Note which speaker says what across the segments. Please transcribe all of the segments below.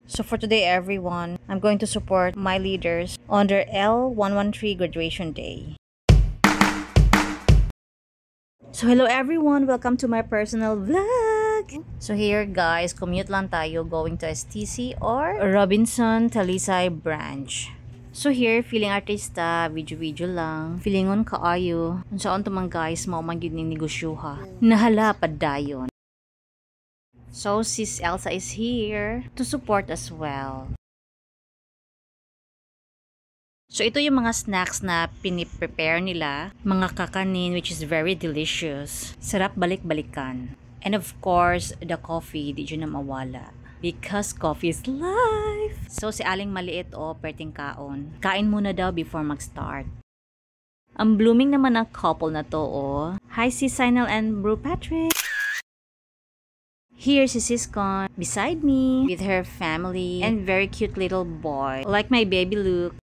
Speaker 1: So for today, everyone, I'm going to support my leaders on their L113 graduation day. So hello everyone, welcome to my personal vlog. So here guys, commute lang tayo going to STC or Robinson Talisay branch. So here, feeling artista, video lang, feelingon kaayo. Unsaon to man guys, mao man gyud ning negosyuha. Nahala padayon. So sis Elsa is here to support as well. So ito yung mga snacks na piniprepare nila, mga kakanin which is very delicious. Sarap balik-balikan. And of course, the coffee, di dyan na mawala. Because coffee is life. So si Aling maliit perting kaon. Kain muna daw before mag-start. Ang blooming naman ng couple na to Hi Sis Sinel and Bro Patrick. Here si Siskon beside me with her family and very cute little boy like my baby Luke.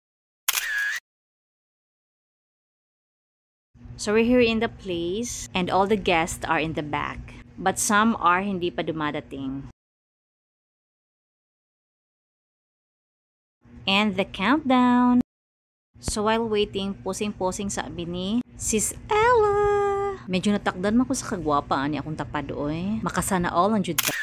Speaker 1: So we're here in the place and all the guests are in the back. But some are hindi pa dumadating. And the countdown. So while waiting, posing-posing sabi ni Sis Ella. Medyo natakdan man ko sa kagwapa ni akong tapadoy. Makasana all ang jud ka.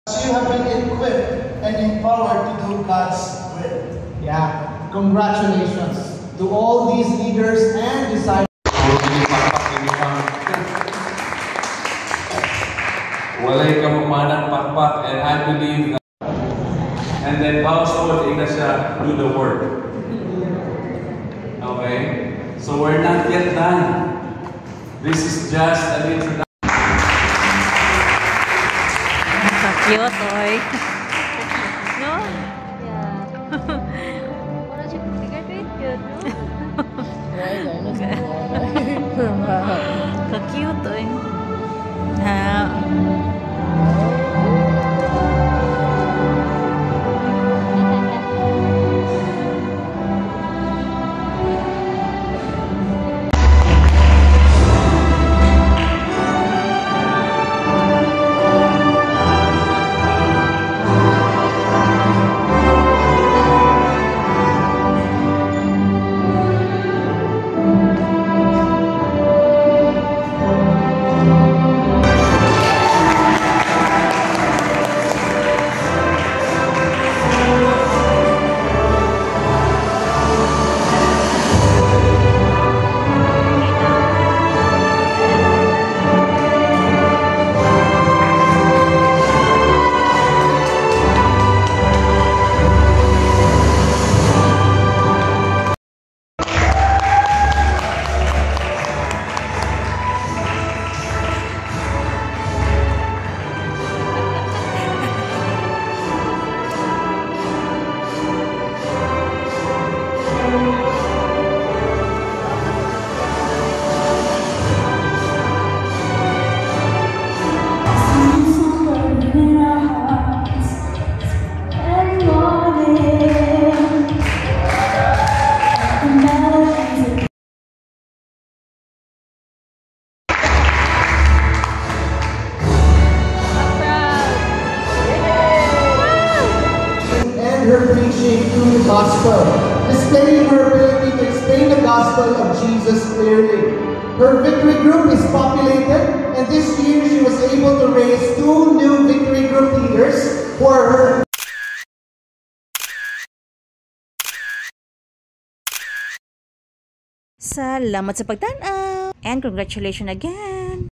Speaker 2: You have been equipped and empowered to do God's will.
Speaker 3: Yeah, congratulations to all these leaders and disciples.
Speaker 4: Walay kamamanang pakpak, and I believe that. And then bounce forward, siya, do the work. Okay? So we're not yet done. This is just an introduction.
Speaker 1: Cute, oy. No?
Speaker 5: Yeah. Wala siya graduate yun, no?
Speaker 1: Ka-cute, oy.
Speaker 3: Her preaching through the gospel, displaying her ability to explain the gospel of Jesus clearly. Her victory group is populated, and this year she was able to raise 2 new victory group leaders who are her.
Speaker 1: Salamat sa pagtanaw and congratulations again.